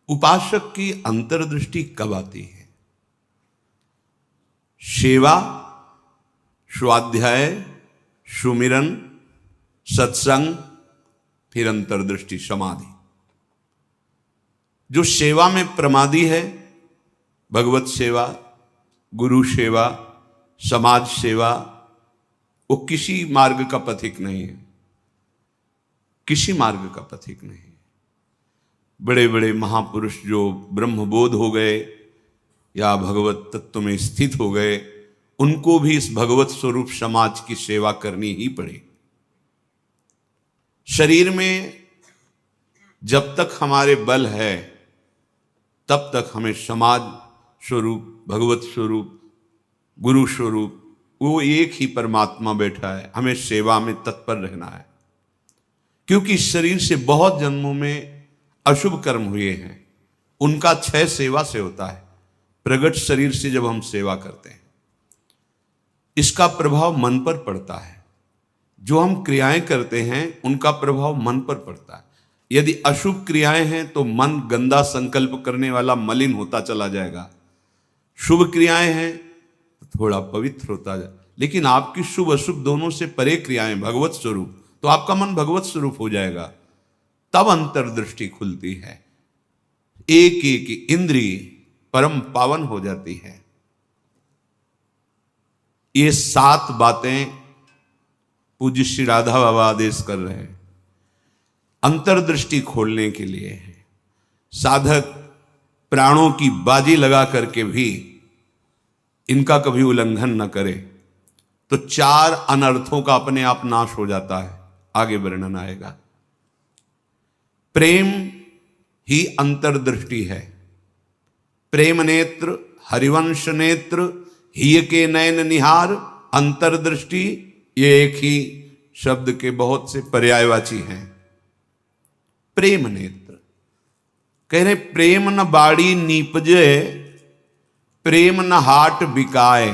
उपासक की अंतर्दृष्टि कब आती है? सेवा, स्वाध्याय, सुमिरन, सत्संग, फिर अंतर्दृष्टि समाधि। जो सेवा में प्रमादी है, भगवत सेवा, गुरु सेवा, समाज सेवा, वो किसी मार्ग का पथिक नहीं है, किसी मार्ग का पथिक नहीं है। बड़े बड़े महापुरुष जो ब्रह्मबोध हो गए या भगवत तत्व में स्थित हो गए, उनको भी इस भगवत स्वरूप समाज की सेवा करनी ही पड़ी। शरीर में जब तक हमारे बल है तब तक हमें समाज स्वरूप, भगवत स्वरूप, गुरु स्वरूप, वो एक ही परमात्मा बैठा है, हमें सेवा में तत्पर रहना है। क्योंकि शरीर से बहुत जन्मों में अशुभ कर्म हुए हैं, उनका क्षय सेवा से होता है। प्रगट शरीर से जब हम सेवा करते हैं, इसका प्रभाव मन पर पड़ता है। जो हम क्रियाएं करते हैं उनका प्रभाव मन पर पड़ता है। यदि अशुभ क्रियाएं हैं तो मन गंदा संकल्प करने वाला मलिन होता चला जाएगा। शुभ क्रियाएं हैं तो थोड़ा पवित्र होता जाए। लेकिन आपकी शुभ अशुभ दोनों से परे क्रियाएं भगवत स्वरूप, तो आपका मन भगवत स्वरूप हो जाएगा। तब अंतर्दृष्टि खुलती है, एक एक इंद्रिय परम पावन हो जाती है। ये 7 बातें पूज्य श्री राधा बाबा आदेश कर रहे हैं, अंतर्दृष्टि खोलने के लिए है। साधक प्राणों की बाजी लगा करके भी इनका कभी उल्लंघन न करे तो 4 अनर्थों का अपने आप नाश हो जाता है। आगे वर्णन आएगा। प्रेम ही अंतर्दृष्टि है। प्रेम नेत्र, हरिवंश नेत्र, हिय के नयन निहार, अंतर्दृष्टि, ये एक ही शब्द के बहुत से पर्यायवाची हैं। प्रेम नेत्र कह रहे, प्रेम न बाड़ी नीपजे, प्रेम न हाट बिकाए,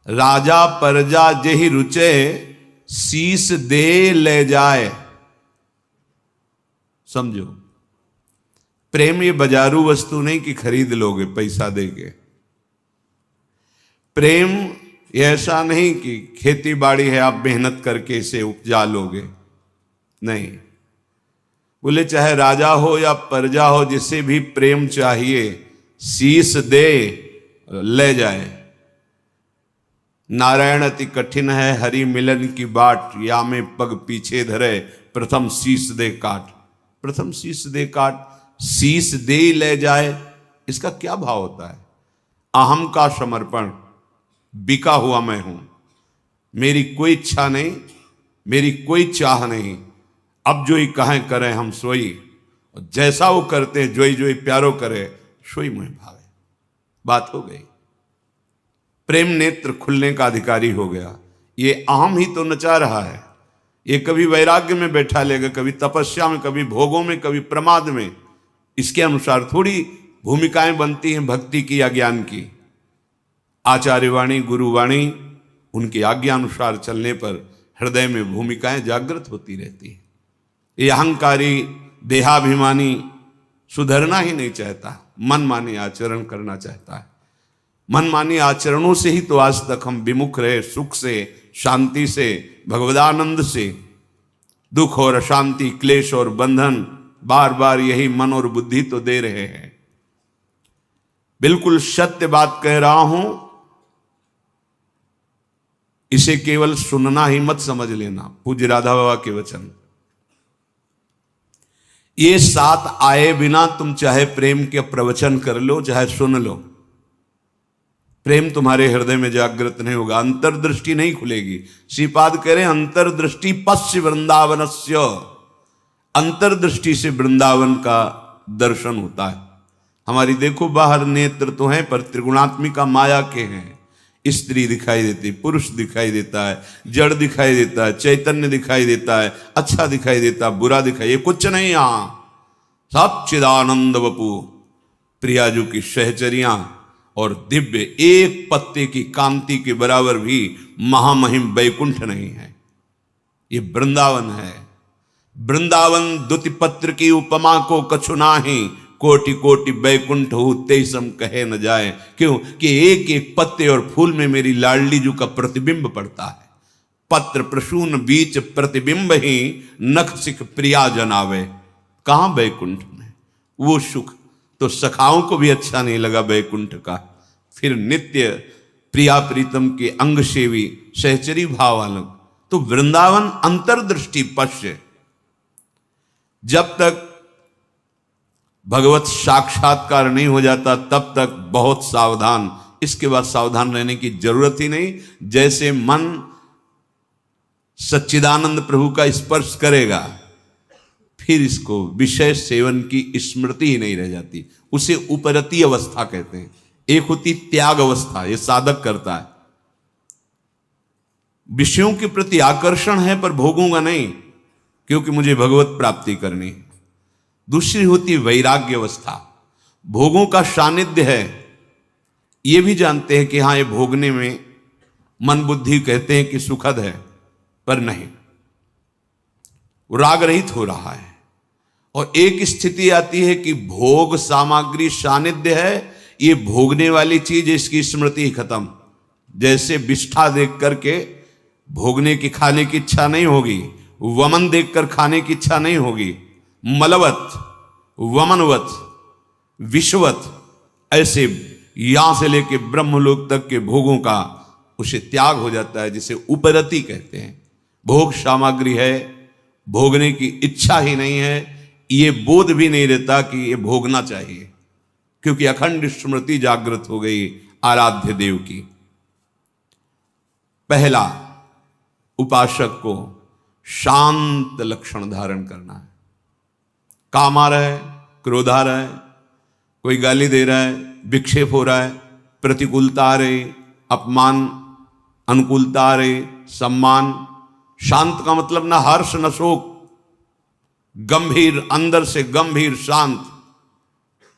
राजा परजा जेहि रुचे, शीस दे ले जाए। समझो, प्रेम ये बाजारू वस्तु नहीं कि खरीद लोगे पैसा देके। प्रेम ये ऐसा नहीं कि खेती बाड़ी है आप मेहनत करके इसे उपजा लोगे, नहीं। बोले चाहे राजा हो या प्रजा हो, जिसे भी प्रेम चाहिए शीस दे ले जाए। नारायण अति कठिन है, हरि मिलन की बाट, या में पग पीछे धरे, प्रथम शीस दे काट। प्रथम शीस दे काट, शीस दे ले जाए, इसका क्या भाव होता है? अहम का समर्पण, बिका हुआ मैं हूं, मेरी कोई इच्छा नहीं, मेरी कोई चाह नहीं, अब जो ही कहें करें हम सोई, और जैसा वो करते जोई जोई प्यारो करे, सोई मुझे भावे। बात हो गई। प्रेम नेत्र खुलने का अधिकारी हो गया। ये अहम ही तो नचा रहा है। ये कभी वैराग्य में बैठा लेगा, कभी तपस्या में, कभी भोगों में, कभी प्रमाद में। इसके अनुसार थोड़ी भूमिकाएं बनती हैं भक्ति की या ज्ञान की। आचार्यवाणी, गुरुवाणी, उनकी आज्ञानुसार चलने पर हृदय में भूमिकाएं जागृत होती रहती हैं। ये अहंकारी देहाभिमानी सुधरना ही नहीं चाहता, मनमानी आचरण करना चाहता है। मनमानी आचरणों से ही तो आज तक हम विमुख रहे, सुख से, शांति से, भगवदानंद से। दुख और अशांति, क्लेश और बंधन बार बार यही मन और बुद्धि तो दे रहे हैं। बिल्कुल सत्य बात कह रहा हूं, इसे केवल सुनना ही मत समझ लेना। पूज्य राधा बाबा के वचन। ये 7 आए बिना तुम चाहे प्रेम के प्रवचन कर लो, चाहे सुन लो, प्रेम तुम्हारे हृदय में जागृत नहीं होगा, अंतर्दृष्टि नहीं खुलेगी। श्रीपाद कह रहे अंतर्दृष्टि पश्य वृंदावनस्य, अंतर्दृष्टि से वृंदावन का दर्शन होता है। हमारी देखो बाहर नेत्र तो हैं पर त्रिगुणात्मिका माया के हैं। स्त्री दिखाई देती, पुरुष दिखाई देता है, जड़ दिखाई देता है, चैतन्य दिखाई देता है, अच्छा दिखाई देता है, बुरा दिखाई, ये कुछ नहीं। यहां सब चिदानंद वपु, प्रियाजू की सहचरियां और दिव्य एक पत्ते की कांति के बराबर भी महामहिम वैकुंठ नहीं है। ये वृंदावन है। वृंदावन द्युति पत्र की उपमा को कछु नाही, कोटि कोटि बैकुंठ हो तेईसम कहे न जाए। क्यों कि एक एक पत्ते और फूल में मेरी लाडली जू का प्रतिबिंब पड़ता है। पत्र प्रसून बीच प्रतिबिंब ही नख सिख प्रिया जनावे। कहां बैकुंठ में वो सुख तो सखाओं को भी अच्छा नहीं लगा बैकुंठ का। फिर नित्य प्रिया प्रीतम के अंग सेवी सहचरी भाव अलग। तो वृंदावन अंतर्दृष्टि पश्य। जब तक भगवत साक्षात्कार नहीं हो जाता तब तक बहुत सावधान। इसके बाद सावधान रहने की जरूरत ही नहीं। जैसे मन सच्चिदानंद प्रभु का स्पर्श करेगा फिर इसको विषय सेवन की स्मृति ही नहीं रह जाती। उसे उपरती अवस्था कहते हैं। एक होती त्याग अवस्था, ये साधक करता है। विषयों के प्रति आकर्षण है पर भोगूंगा नहीं क्योंकि मुझे भगवत प्राप्ति करनी है। दूसरी होती वैराग्य अवस्था, भोगों का सानिध्य है, ये भी जानते हैं कि हाँ ये भोगने में मन बुद्धि कहते हैं कि सुखद है पर नहीं, वो राग रहित हो रहा है। और एक स्थिति आती है कि भोग सामग्री सानिध्य है, ये भोगने वाली चीज इसकी स्मृति खत्म। जैसे विष्ठा देख करके भोगने की खाने की इच्छा नहीं होगी, वमन देखकर खाने की इच्छा नहीं होगी। मलवत वमनवत विश्ववत ऐसे यहां से लेके ब्रह्मलोक तक के भोगों का उसे त्याग हो जाता है, जिसे उपरति कहते हैं। भोग सामग्री है, भोगने की इच्छा ही नहीं है, ये बोध भी नहीं रहता कि ये भोगना चाहिए क्योंकि अखंड स्मृति जागृत हो गई आराध्य देव की। पहला उपासक को शांत लक्षण धारण करना है। काम आ रहा है, क्रोध आ रहा है, कोई गाली दे रहा है, विक्षेप हो रहा है, प्रतिकूलता आ रही, अपमान अनुकूलता आ रही, सम्मान। शांत का मतलब ना हर्ष न शोक, गंभीर, अंदर से गंभीर शांत।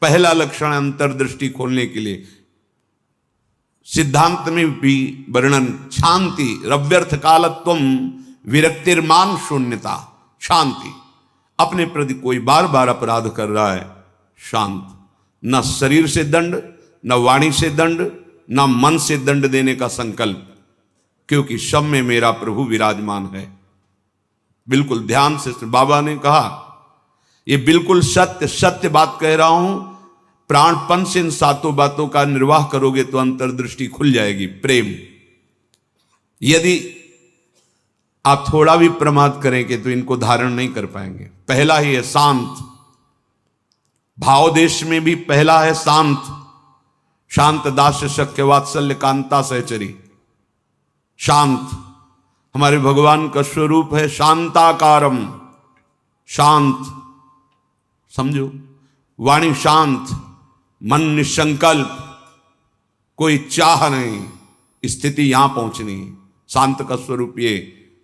पहला लक्षण अंतर्दृष्टि खोलने के लिए। सिद्धांत में भी वर्णन शांति रव्यर्थ कालत्वम विरक्तिर्मान शून्यता। शांति, अपने प्रति कोई बार बार अपराध कर रहा है, शांत। न शरीर से दंड, न वाणी से दंड, न मन से दंड देने का संकल्प, क्योंकि सब में मेरा प्रभु विराजमान है। बिल्कुल ध्यान से बाबा ने कहा, ये बिल्कुल सत्य सत्य बात कह रहा हूं। प्राणपन से इन सातों बातों का निर्वाह करोगे तो अंतर्दृष्टि खुल जाएगी। प्रेम, यदि आप थोड़ा भी प्रमाद करेंगे तो इनको धारण नहीं कर पाएंगे। पहला ही है शांत, भाव देश में भी पहला है शांत। शांत दास्य शक्य वात्सल्य कांता सहचरी। शांत हमारे भगवान का स्वरूप है, शांताकारम, शांत। समझो, वाणी शांत, मन निसंकल्प, कोई चाह नहीं, स्थिति यहां पहुंचनी। शांत का स्वरूप ये,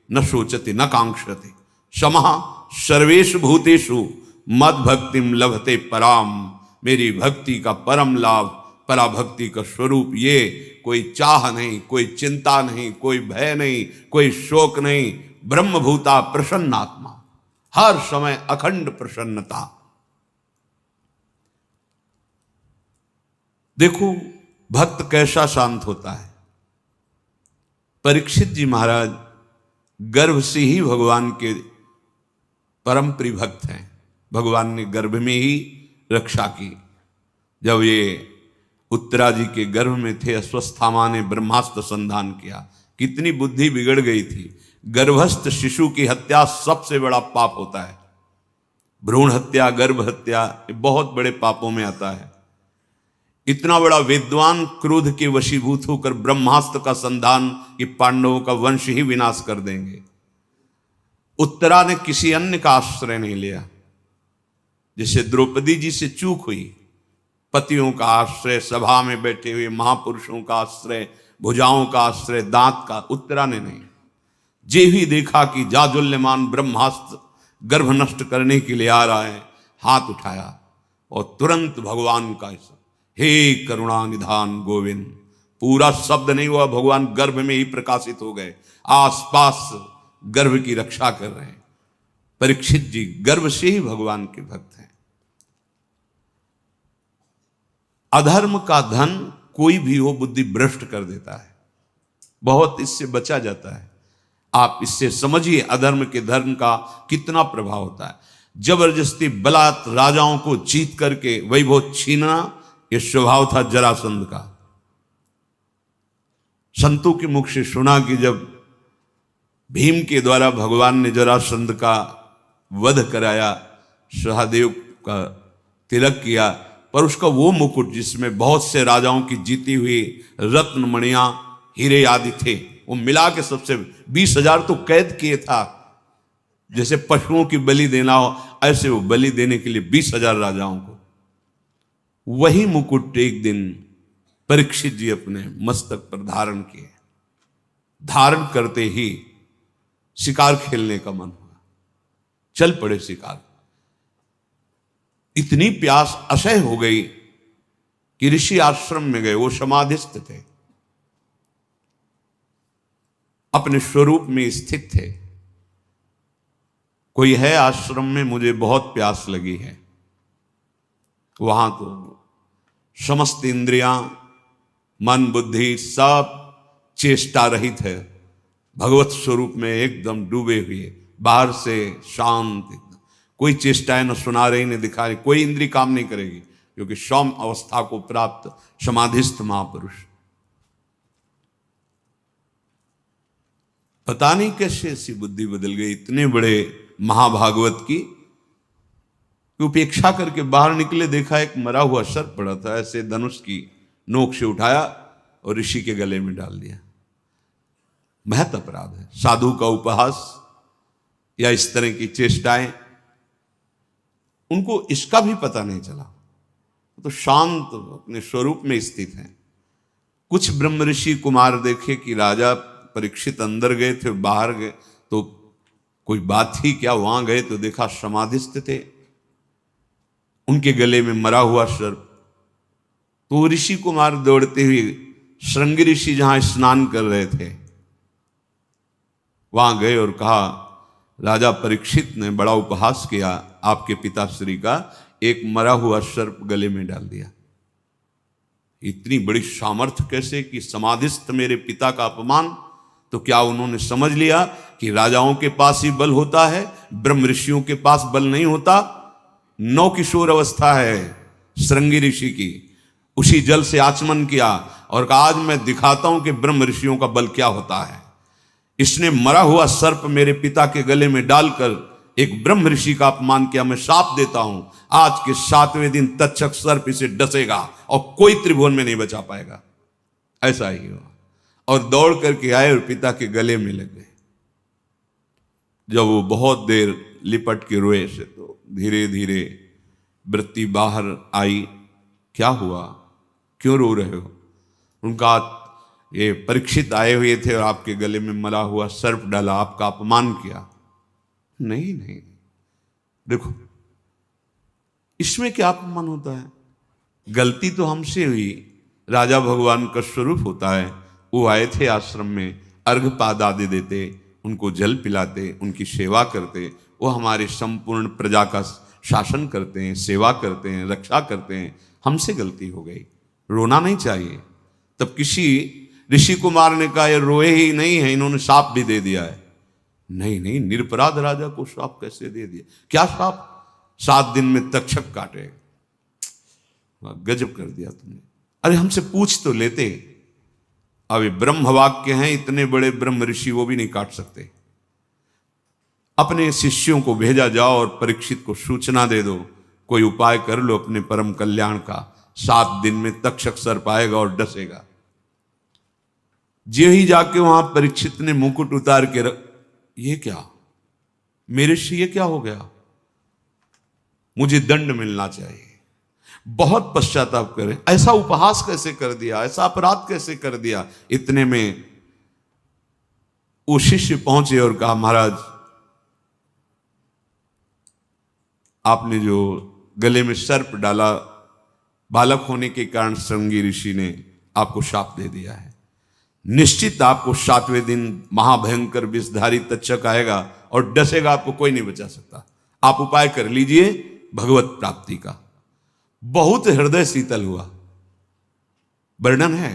न शोचते न कांक्षते, समः सर्वेषु भूतेषु मद भक्तिम लभते पराम। मेरी भक्ति का परम लाभ, पराभक्ति का स्वरूप ये। कोई चाह नहीं, कोई चिंता नहीं, कोई भय नहीं, कोई शोक नहीं। ब्रह्मभूता प्रसन्नात्मा, हर समय अखंड प्रसन्नता। देखो भक्त कैसा शांत होता है। परीक्षित जी महाराज गर्भ से ही भगवान के परम प्रिय भक्त हैं। भगवान ने गर्भ में ही रक्षा की। जब ये उत्तरा जी के गर्भ में थे, अश्वस्थामा ने ब्रह्मास्त्र संधान किया। कितनी बुद्धि बिगड़ गई थी। गर्भस्थ शिशु की हत्या सबसे बड़ा पाप होता है। भ्रूण हत्या, गर्भ हत्या, ये बहुत बड़े पापों में आता है। इतना बड़ा विद्वान क्रोध के वशीभूत होकर ब्रह्मास्त्र का संधान कि पांडवों का वंश ही विनाश कर देंगे। उत्तरा ने किसी अन्य का आश्रय नहीं लिया। जैसे द्रौपदी जी से चूक हुई, पतियों का आश्रय, सभा में बैठे हुए महापुरुषों का आश्रय, भुजाओं का आश्रय, दांत का, उत्तरा ने नहीं। जे ही देखा कि जाजुल्यमान ब्रह्मास्त्र गर्भ नष्ट करने के लिए आ रहा है, हाथ उठाया और तुरंत भगवान का हे करुणा निधान गोविंद। पूरा शब्द नहीं हुआ, भगवान गर्भ में ही प्रकाशित हो गए, आसपास गर्भ की रक्षा कर रहे हैं।। परीक्षित जी गर्भ से ही भगवान के भक्त हैं। अधर्म का धन कोई भी हो बुद्धि भ्रष्ट कर देता है, बहुत इससे बचा जाता है। आप इससे समझिए अधर्म के धर्म का कितना प्रभाव होता है। जबरदस्ती बलात् राजाओं को जीत करके वैभव छीनना, यह स्वभाव था जरासंध का। संतों के मुख से सुना कि जब भीम के द्वारा भगवान ने जरासंध का वध कराया, सहदेव का तिलक किया, पर उसका वो मुकुट जिसमें बहुत से राजाओं की जीती हुई रत्न मणियां हीरे आदि थे, वो मिला के सबसे 20,000 तो कैद किए था। जैसे पशुओं की बलि देना हो, ऐसे वो बलि देने के लिए 20,000 राजाओं को। वही मुकुट एक दिन परीक्षित जी अपने मस्तक पर धारण किए। धारण करते ही शिकार खेलने का मन हुआ, चल पड़े शिकार। इतनी प्यास असह्य हो गई कि ऋषि आश्रम में गए। वो समाधिस्थ थे, अपने स्वरूप में स्थित थे। कोई है आश्रम में, मुझे बहुत प्यास लगी है। वहां तो समस्त इंद्रियां, मन बुद्धि सब चेष्टा रहित है, भगवत स्वरूप में एकदम डूबे हुए, बाहर से शांत, कोई चेष्टाएं न सुना रही न दिखा रही, कोई इंद्री काम नहीं करेगी, क्योंकि सौम्य अवस्था को प्राप्त समाधिस्थ महापुरुष। पता नहीं कैसे ऐसी बुद्धि बदल गई इतने बड़े महाभागवत की, उपेक्षा करके बाहर निकले, देखा एक मरा हुआ सर्प पड़ा था, ऐसे धनुष की नोक से उठाया और ऋषि के गले में डाल दिया। महत अपराध है। साधु का उपहास या इस तरह की चेष्टाएं, उनको इसका भी पता नहीं चला, तो शांत अपने स्वरूप में स्थित हैं। कुछ ब्रह्म ऋषि कुमार देखे कि राजा परीक्षित अंदर गए थे, बाहर गए तो कोई बात थी क्या, वहां गए तो देखा समाधिस्थ थे, उनके गले में मरा हुआ सर्प। तो ऋषि कुमार दौड़ते हुए श्रृंगी ऋषि जहां स्नान कर रहे थे वहां गए और कहा, राजा परीक्षित ने बड़ा उपहास किया आपके पिताश्री का, एक मरा हुआ सर्प गले में डाल दिया। इतनी बड़ी सामर्थ्य कैसे कि समाधिस्थ मेरे पिता का अपमान। तो क्या उन्होंने समझ लिया कि राजाओं के पास ही बल होता है, ब्रह्म ऋषियों के पास बल नहीं होता? नौ किशोर अवस्था है श्रृंगी ऋषि की, उसी जल से आचमन किया और कहा आज मैं दिखाता हूं कि ब्रह्म ऋषियों का बल क्या होता है। इसने मरा हुआ सर्प मेरे पिता के गले में डालकर एक ब्रह्म ऋषि का अपमान किया। मैं शाप देता हूं, आज के 7वें दिन तक्षक सर्प इसे डसेगा और कोई त्रिभुवन में नहीं बचा पाएगा। ऐसा ही हुआ और दौड़ करके आए और पिता के गले में लग गए। जब वो बहुत देर लिपट के रोए से तो धीरे धीरे वृत्ति बाहर आई। क्या हुआ, क्यों रो रहे हो? उनका ये परीक्षित आए हुए थे और आपके गले में मरा हुआ सर्प डाला, आपका अपमान किया। नहीं नहीं, देखो इसमें क्या अपमान होता है? गलती तो हमसे हुई, राजा भगवान का स्वरूप होता है। वो आए थे आश्रम में, अर्घपाद आदि देते, उनको जल पिलाते, उनकी सेवा करते, वो हमारे संपूर्ण प्रजा का शासन करते हैं, सेवा करते हैं, रक्षा करते हैं। हमसे गलती हो गई, रोना नहीं चाहिए। तब किसी ऋषि कुमार ने कहा ये रोए ही नहीं है, इन्होंने शाप भी दे दिया है। नहीं नहीं, निरपराध राजा को शाप कैसे दे दिया? क्या शाप? 7 दिन में तक्षक काटे। गजब कर दिया तुमने। अरे हमसे पूछ तो लेते। अब ये ब्रह्म वाक्य हैं, इतने बड़े ब्रह्म ऋषि वो भी नहीं काट सकते। अपने शिष्यों को भेजा जाओ और परीक्षित को सूचना दे दो, कोई उपाय कर लो अपने परम कल्याण का। 7 दिन में तक्षक सर्प आएगा और डसेगा। जे ही जाके वहां परीक्षित ने मुकुट उतार के ये क्या मेरे से, ये क्या हो गया? मुझे दंड मिलना चाहिए। बहुत पश्चाताप करे, ऐसा उपहास कैसे कर दिया, ऐसा अपराध कैसे कर दिया। इतने में वो शिष्य पहुंचे और कहा महाराज आपने जो गले में सर्प डाला, बालक होने के कारण श्रृंगी ऋषि ने आपको शाप दे दिया है। निश्चित आपको 7वें दिन महाभयंकर विषधारी तक्षक आएगा और डसेगा, आपको कोई नहीं बचा सकता। आप उपाय कर लीजिए भगवत प्राप्ति का। बहुत हृदय शीतल हुआ। वर्णन है।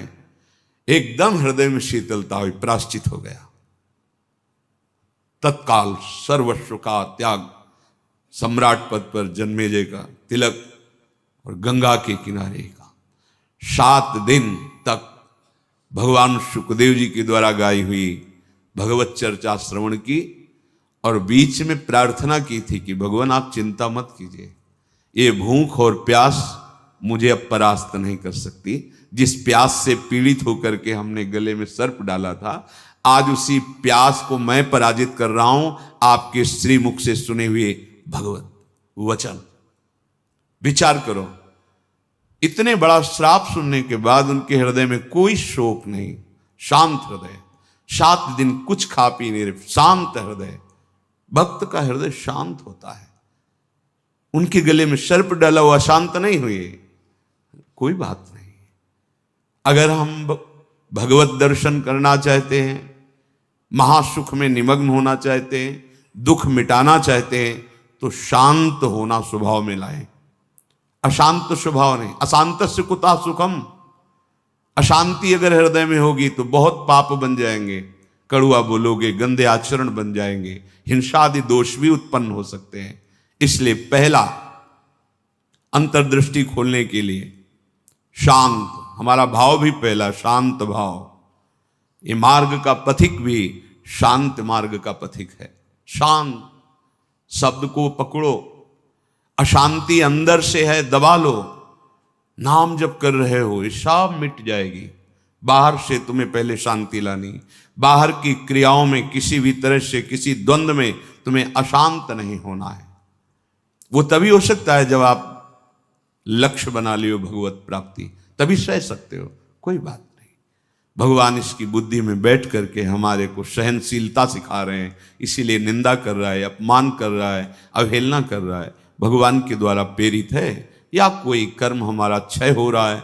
एकदम हृदय में शीतलता हुई, प्रायश्चित हो गया। तत्काल सर्वस्व का त्याग, सम्राट पद पर जन्मेजय का तिलक और गंगा के किनारे का 7 दिन तक भगवान शुकदेव जी के द्वारा गाई हुई भगवत चर्चा श्रवण की और बीच में प्रार्थना की थी कि भगवान आप चिंता मत कीजिए, ये भूख और प्यास मुझे अब परास्त नहीं कर सकती। जिस प्यास से पीड़ित होकर के हमने गले में सर्प डाला था, आज उसी प्यास को मैं पराजित कर रहा हूं आपके श्रीमुख से सुने हुए भगवत वचन। विचार करो, इतने बड़ा श्राप सुनने के बाद उनके हृदय में कोई शोक नहीं, शांत हृदय, 7 दिन कुछ खा पी नहीं रहे, शांत हृदय। भक्त का हृदय शांत होता है। उनके गले में सर्प डाला हुआ शांत नहीं हुए, कोई बात नहीं। अगर हम भगवत दर्शन करना चाहते हैं, महासुख में निमग्न होना चाहते हैं, दुख मिटाना चाहते हैं, तो शांत होना स्वभाव में लाएं। अशांत स्वभाव नहीं। अशांतस्य कुतः सुखम। अशांति अगर हृदय में होगी तो बहुत पाप बन जाएंगे, कड़ुआ बोलोगे, गंदे आचरण बन जाएंगे, हिंसा आदि दोष भी उत्पन्न हो सकते हैं। इसलिए पहला अंतर्दृष्टि खोलने के लिए शांत, हमारा भाव भी पहला शांत भाव। ये मार्ग का पथिक भी शांत मार्ग का पथिक है। शांत शब्द को पकड़ो, अशांति अंदर से है दबा लो। नाम जब कर रहे हो ये सब मिट जाएगी। बाहर से तुम्हें पहले शांति लानी, बाहर की क्रियाओं में किसी भी तरह से किसी द्वंद्व में तुम्हें अशांत नहीं होना है। वो तभी हो सकता है जब आप लक्ष्य बना लियो भगवत प्राप्ति, तभी सह सकते हो, कोई बात नहीं। भगवान इसकी बुद्धि में बैठ करके हमारे को सहनशीलता सिखा रहे हैं, इसीलिए निंदा कर रहा है, अपमान कर रहा है, अवहेलना कर रहा है। भगवान के द्वारा प्रेरित है या कोई कर्म हमारा क्षय हो रहा है,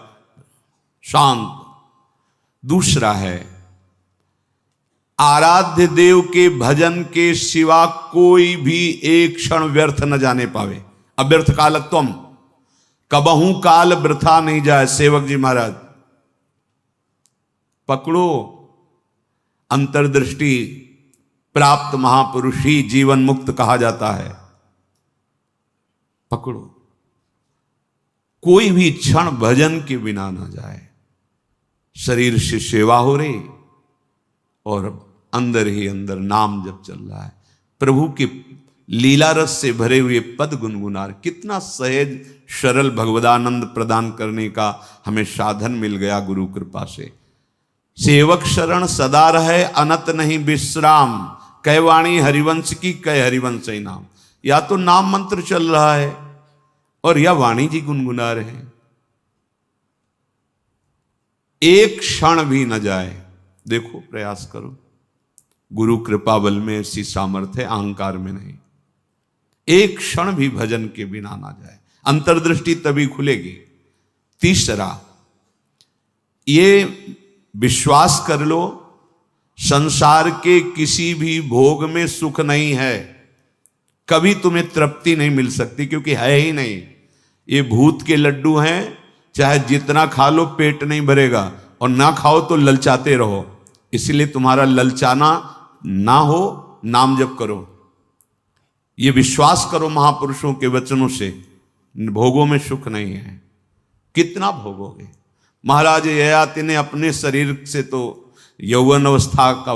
शांत। दूसरा है आराध्य देव के भजन के सिवा कोई भी एक क्षण व्यर्थ न जाने पावे। अव्यर्थ कालत्वम, कबहू काल वृथा नहीं जाए। सेवक जी महाराज पकड़ो, अंतर्दृष्टि प्राप्त महापुरुष ही जीवन मुक्त कहा जाता है। पकड़ो, कोई भी क्षण भजन के बिना ना जाए। शरीर से सेवा हो रही और अंदर ही अंदर नाम जब चल रहा है, प्रभु के लीला रस से भरे हुए पद गुनगुना। कितना सहज सरल भगवदानंद प्रदान करने का हमें साधन मिल गया गुरु कृपा से। सेवक शरण सदा रहे, अनत नहीं विश्राम। कै वाणी हरिवंश की, कै हरिवंश ही नाम। या तो नाम मंत्र चल रहा है और या वाणी जी गुनगुना रहे हैं, एक क्षण भी न जाए। देखो, प्रयास करो। गुरु कृपा बल में ऐसी सामर्थ्य, अहंकार में नहीं। एक क्षण भी भजन के बिना ना जाए, अंतर्दृष्टि तभी खुलेगी। तीसरा, ये विश्वास कर लो, संसार के किसी भी भोग में सुख नहीं है। कभी तुम्हें तृप्ति नहीं मिल सकती, क्योंकि है ही नहीं। ये भूत के लड्डू हैं, चाहे जितना खा लो पेट नहीं भरेगा, और ना खाओ तो ललचाते रहो। इसलिए तुम्हारा ललचाना ना हो, नाम जप करो। ये विश्वास करो महापुरुषों के वचनों से, भोगों में सुख नहीं है। कितना भोगोगे? महाराज ययाति ने अपने शरीर से तो यौवन अवस्था का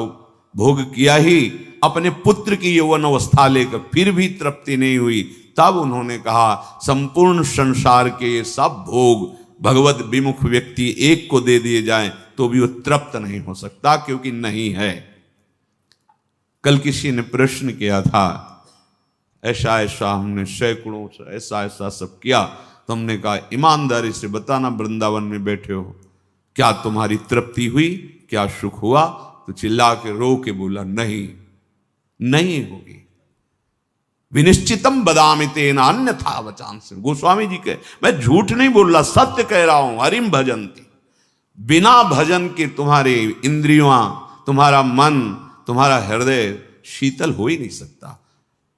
भोग किया ही, अपने पुत्र की यौवन अवस्था लेकर फिर भी तृप्ति नहीं हुई। तब उन्होंने कहा, संपूर्ण संसार के ये सब भोग भगवत विमुख व्यक्ति एक को दे दिए जाएं तो भी वो तृप्त नहीं हो सकता, क्योंकि नहीं है। कल किसी ने प्रश्न किया था, ऐसा ऐसा हमने सैकड़ों ऐसा ऐसा सब किया, तो हमने कहा ईमानदारी से बताना, वृंदावन में बैठे हो, क्या तुम्हारी तृप्ति हुई, क्या सुख हुआ? तो चिल्ला के रो के बोला, नहीं, नहीं होगी। विनिश्चितम बदामि तेन अन्यथा वचांस। गोस्वामी जी के, मैं झूठ नहीं बोल रहा, सत्य कह रहा हूं। हरिम भजन्ति, बिना भजन के तुम्हारे इंद्रियां, तुम्हारा मन, तुम्हारा हृदय शीतल हो ही नहीं सकता,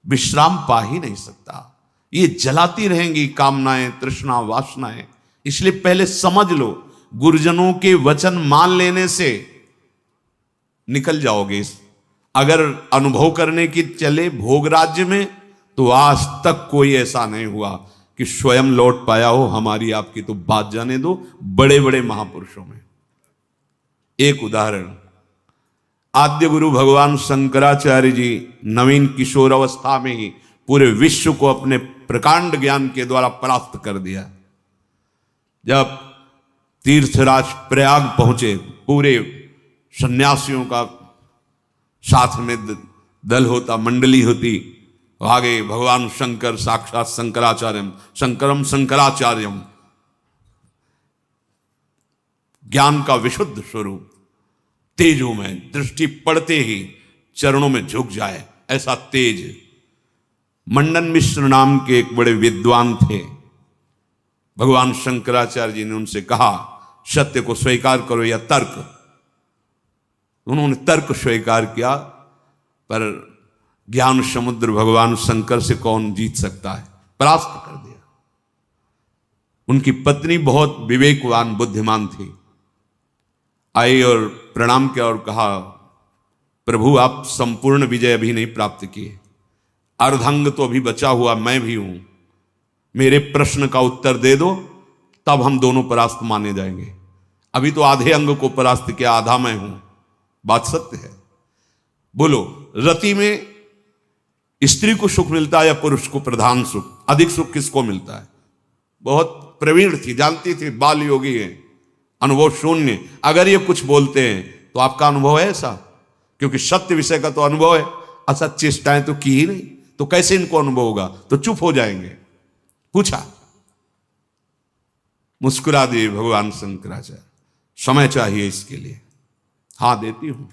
विश्राम पा ही नहीं सकता। ये जलाती रहेंगी कामनाएं, तृष्णा, वासनाएं। इसलिए पहले समझ लो, गुरुजनों के वचन मान लेने से निकल जाओगे। अगर अनुभव करने की चले भोग राज्य में, तो आज तक कोई ऐसा नहीं हुआ कि स्वयं लौट पाया हो। हमारी आपकी तो बात जाने दो, बड़े बड़े महापुरुषों में। एक उदाहरण, आद्य गुरु भगवान शंकराचार्य जी नवीन किशोर अवस्था में ही पूरे विश्व को अपने प्रकांड ज्ञान के द्वारा परास्त कर दिया। जब तीर्थराज प्रयाग पहुंचे, पूरे सन्यासियों का साथ में दल होता, मंडली होती, आगे भगवान शंकर साक्षात शंकराचार्यम, शंकरम शंकराचार्यम, ज्ञान का विशुद्ध स्वरूप, तेजों में दृष्टि पड़ते ही चरणों में झुक जाए, ऐसा तेज। मंडन मिश्र नाम के एक बड़े विद्वान थे। भगवान शंकराचार्य जी ने उनसे कहा, सत्य को स्वीकार करो या तर्क। उन्होंने तर्क स्वीकार किया, पर ज्ञान समुद्र भगवान शंकर से कौन जीत सकता है, परास्त कर दिया। उनकी पत्नी बहुत विवेकवान बुद्धिमान थी, आई और प्रणाम किया और कहा, प्रभु आप संपूर्ण विजय अभी नहीं प्राप्त किए, अर्धांग तो अभी बचा हुआ मैं भी हूं, मेरे प्रश्न का उत्तर दे दो, तब हम दोनों परास्त माने जाएंगे। अभी तो आधे अंग को परास्त किया, आधा मैं हूं। बात सत्य है। बोलो, रति में स्त्री को सुख मिलता है या पुरुष को प्रधान सुख? अधिक सुख किसको मिलता है? बहुत प्रवीण थी, जानती थी, बाल योगी है, अनुभव शून्य। अगर ये कुछ बोलते हैं तो आपका अनुभव है ऐसा? क्योंकि सत्य विषय का तो अनुभव है, असत चेष्टाएं तो की ही नहीं, तो कैसे इनको अनुभव होगा? तो चुप हो जाएंगे। पूछा, मुस्कुरा दिए भगवान शंकराचार्य, समय चाहिए इसके लिए। हाँ देती हूं।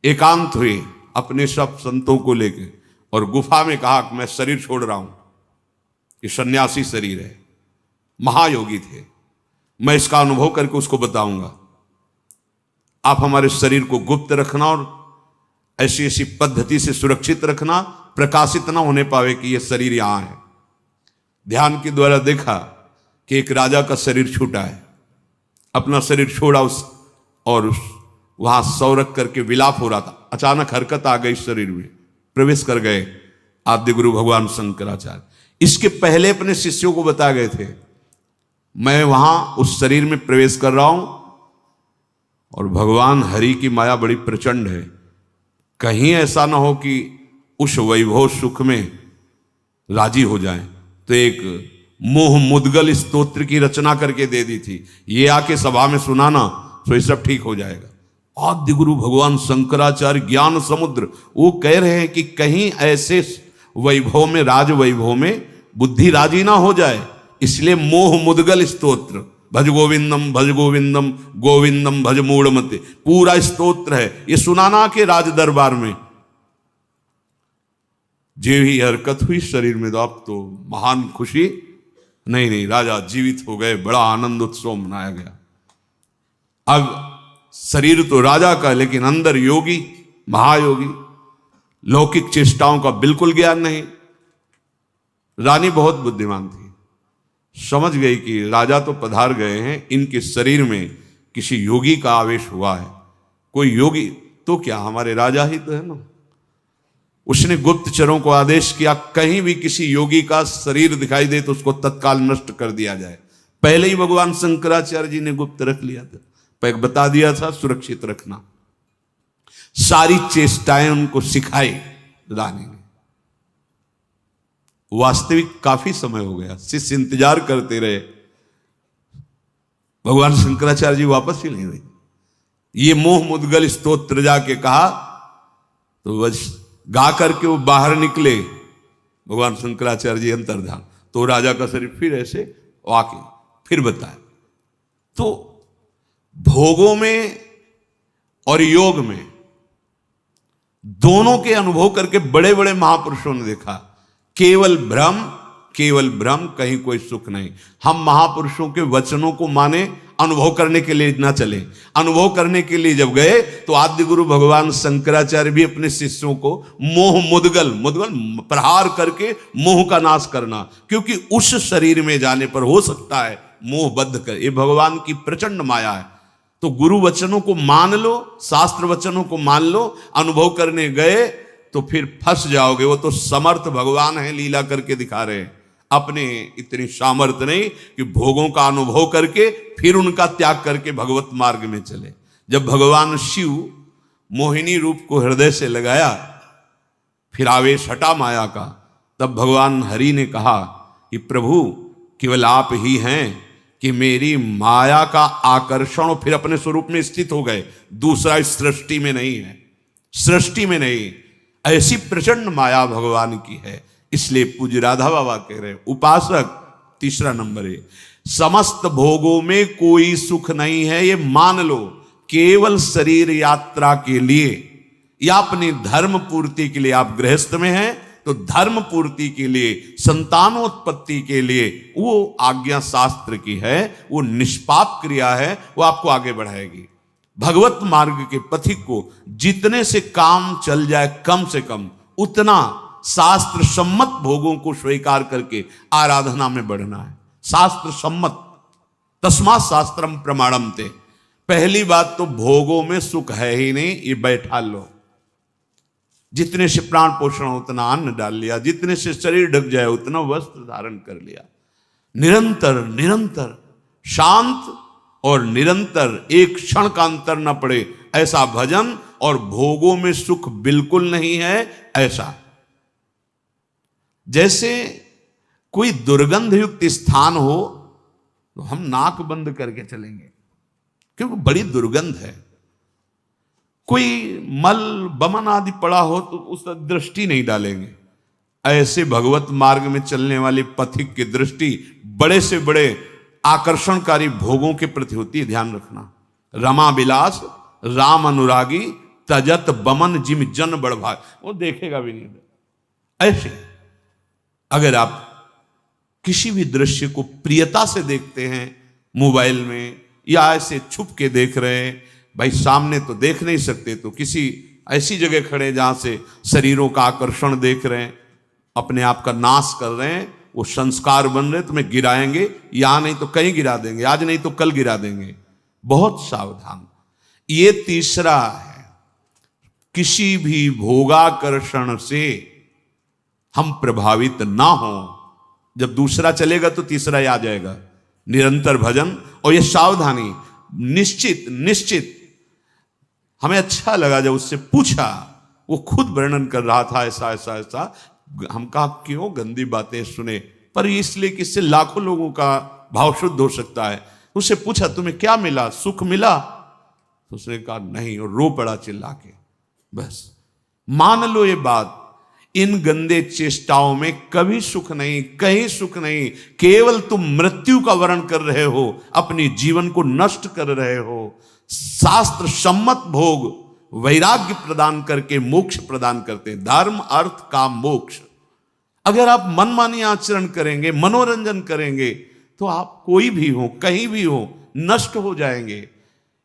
एकांत हुए अपने सब संतों को लेकर और गुफा में कहा कि मैं शरीर छोड़ रहा हूं, ये सन्यासी शरीर है, महायोगी थे, मैं इसका अनुभव करके उसको बताऊंगा। आप हमारे शरीर को गुप्त रखना और ऐसी ऐसी पद्धति से सुरक्षित रखना, प्रकाशित ना होने पावे कि यह शरीर यहां है। ध्यान के द्वारा देखा कि एक राजा का शरीर छूटा है, अपना शरीर छोड़ा और वहां सौ रख करके विलाप हो रहा था। अचानक हरकत आ गई शरीर में, प्रवेश कर गए आद्य गुरु भगवान शंकराचार्य। इसके पहले अपने शिष्यों को बता गए थे, मैं वहां उस शरीर में प्रवेश कर रहा हूं और भगवान हरि की माया बड़ी प्रचंड है, कहीं ऐसा ना हो कि उस वैभव सुख में राजी हो जाए। तो एक मोह मुद्गल स्तोत्र की रचना करके दे दी थी, ये आके सभा में सुनाना तो ये सब ठीक हो जाएगा। आद्य गुरु भगवान शंकराचार्य ज्ञान समुद्र, वो कह रहे हैं कि कहीं ऐसे वैभव में, राज वैभव में बुद्धि राजी ना हो जाए, इसलिए मोह मुद्गल स्तोत्र, भज गोविंदम गोविंदम भज मूढ़मते, पूरा स्तोत्र है, ये सुनाना के राज दरबार में। जे ही हरकत हुई शरीर में, तो अब तो महान खुशी, नहीं राजा जीवित हो गए, बड़ा आनंद उत्सव मनाया गया। अब शरीर तो राजा का, लेकिन अंदर योगी, महायोगी, लौकिक चेष्टाओं का बिल्कुल ज्ञान नहीं। रानी बहुत बुद्धिमान थी, समझ गई कि राजा तो पधार गए हैं, इनके शरीर में किसी योगी का आवेश हुआ है। कोई योगी तो क्या, हमारे राजा ही तो है ना। उसने गुप्तचरों को आदेश किया, कहीं भी किसी योगी का शरीर दिखाई दे तो उसको तत्काल नष्ट कर दिया जाए। पहले ही भगवान शंकराचार्य जी ने गुप्त रख लिया था, बता दिया था सुरक्षित रखना। सारी चेष्टाएं उनको सिखाई रानी ने। वास्तविक काफी समय हो गया, शिष्य इंतजार करते रहे, भगवान शंकराचार्य जी वापस ही नहीं हुए। ये मोह मुद्गल स्तोत्र जाके कहा तो बस गा करके वो बाहर निकले। भगवान शंकराचार्य जी अंतर्धान, तो राजा का शरीर फिर ऐसे वाके फिर बताया। तो भोगों में और योग में दोनों के अनुभव करके बड़े बड़े महापुरुषों ने देखा, केवल भ्रम, कहीं कोई सुख नहीं। हम महापुरुषों के वचनों को माने, अनुभव करने के लिए ना चले। अनुभव करने के लिए जब गए तो आद्य गुरु भगवान शंकराचार्य भी अपने शिष्यों को मोह मुद्गल प्रहार करके मोह का नाश करना, क्योंकि उस शरीर में जाने पर हो सकता है मोहबद्ध कर, ये भगवान की प्रचंड माया है। तो गुरु वचनों को मान लो, शास्त्र वचनों को मान लो, अनुभव करने गए तो फिर फंस जाओगे। वो तो समर्थ भगवान है, लीला करके दिखा रहे हैं। अपने इतनी सामर्थ्य नहीं कि भोगों का अनुभव करके फिर उनका त्याग करके भगवत मार्ग में चले। जब भगवान शिव मोहिनी रूप को हृदय से लगाया, फिर आवेश हटा माया का, तब भगवान हरि ने कहा कि प्रभु केवल आप ही हैं कि मेरी माया का आकर्षण, फिर अपने स्वरूप में स्थित हो गए। दूसरा इस सृष्टि में नहीं है, सृष्टि में नहीं। ऐसी प्रचंड माया भगवान की है। इसलिए पूज्य राधा बाबा कह रहे उपासक, तीसरा नंबर है, समस्त भोगों में कोई सुख नहीं है, ये मान लो। केवल शरीर यात्रा के लिए या अपनी धर्म पूर्ति के लिए, आप गृहस्थ में हैं तो धर्म पूर्ति के लिए, संतानोत्पत्ति के लिए वो आज्ञा शास्त्र की है, वो निष्पाप क्रिया है, वो आपको आगे बढ़ाएगी। भगवत मार्ग के पथिक को जितने से काम चल जाए कम से कम, उतना शास्त्र सम्मत भोगों को स्वीकार करके आराधना में बढ़ना है। शास्त्र सम्मत, तस्मात् शास्त्रम प्रमाणम ते। पहली बात तो भोगों में सुख है ही नहीं, ये बैठा लो। जितने से प्राण पोषण उतना अन्न डाल लिया, जितने से शरीर ढक जाए उतना वस्त्र धारण कर लिया। निरंतर निरंतर शांत और निरंतर, एक क्षण का अंतर न पड़े ऐसा भजन, और भोगों में सुख बिल्कुल नहीं है ऐसा। जैसे कोई दुर्गंध युक्त स्थान हो तो हम नाक बंद करके चलेंगे क्योंकि बड़ी दुर्गंध है। कोई मल बमन आदि पड़ा हो तो उस दृष्टि नहीं डालेंगे। ऐसे भगवत मार्ग में चलने वाले पथिक की दृष्टि बड़े से बड़े आकर्षणकारी भोगों के प्रति होती है, ध्यान रखना। रमा विलास राम अनुरागी तजत बमन जिम जन बड़भाग, वो देखेगा भी नहीं। ऐसे अगर आप किसी भी दृश्य को प्रियता से देखते हैं मोबाइल में, या ऐसे छुप के देख रहे हैं, भाई सामने तो देख नहीं सकते तो किसी ऐसी जगह खड़े जहां से शरीरों का आकर्षण देख रहे हैं, अपने आप का नाश कर रहे हैं, वो संस्कार बन रहे, तुम्हें गिराएंगे, यहां नहीं तो कहीं गिरा देंगे, आज नहीं तो कल गिरा देंगे। बहुत सावधान। ये तीसरा है, किसी भी भोगाकर्षण से हम प्रभावित ना हो। जब दूसरा चलेगा तो तीसरा ही आ जाएगा। निरंतर भजन और ये सावधानी, निश्चित निश्चित। हमें अच्छा लगा जब उससे पूछा, वो खुद वर्णन कर रहा था ऐसा ऐसा ऐसा। हम कहा क्यों गंदी बातें सुने, पर इसलिए कि इससे लाखों लोगों का भाव शुद्ध हो सकता है। उससे पूछा तुम्हें क्या मिला, सुख मिला? तो उसने कहा नहीं, और रो पड़ा चिल्ला के। बस मान लो ये बात, इन गंदे चेष्टाओं में कभी सुख नहीं, कहीं सुख नहीं। केवल तुम मृत्यु का वर्ण कर रहे हो, अपनी जीवन को नष्ट कर रहे हो। शास्त्र सम्मत भोग वैराग्य प्रदान करके मोक्ष प्रदान करते, धर्म अर्थ काम मोक्ष। अगर आप मनमानी आचरण करेंगे, मनोरंजन करेंगे, तो आप कोई भी हो, कहीं भी हो, नष्ट हो जाएंगे।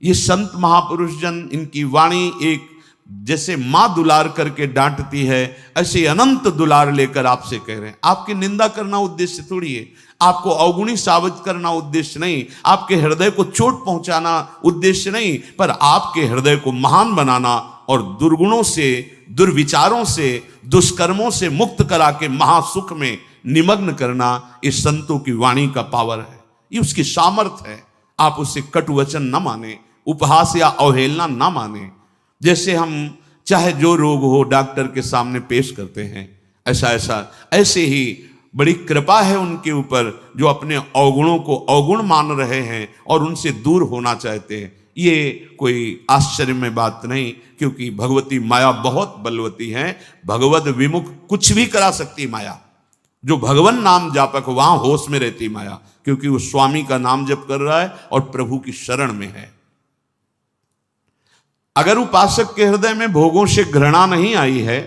ये संत महापुरुष जन, इनकी वाणी एक जैसे मां दुलार करके डांटती है, ऐसे अनंत दुलार लेकर आपसे कह रहे हैं। आपकी निंदा करना उद्देश्य थोड़ी है, आपको अवगुणी साबित करना उद्देश्य नहीं, आपके हृदय को चोट पहुंचाना उद्देश्य नहीं, पर आपके हृदय को महान बनाना और दुर्गुणों से, दुर्विचारों से, दुष्कर्मों से मुक्त करा के महासुख में निमग्न करना, इस संतों की वाणी का पावर है, ये उसकी सामर्थ्य है। आप उससे कटु वचन न माने, उपहास या अवहेलना न माने। जैसे हम चाहे जो रोग हो डॉक्टर के सामने पेश करते हैं, ऐसे ही बड़ी कृपा है उनके ऊपर जो अपने अवगुणों को अवगुण मान रहे हैं और उनसे दूर होना चाहते हैं। ये कोई आश्चर्य में बात नहीं, क्योंकि भगवती माया बहुत बलवती है। भगवत विमुख कुछ भी करा सकती माया। जो भगवान नाम जापक वहां होश में रहती माया, क्योंकि वो स्वामी का नाम जप कर रहा है और प्रभु की शरण में है। अगर उपासक के हृदय में भोगों से घृणा नहीं आई है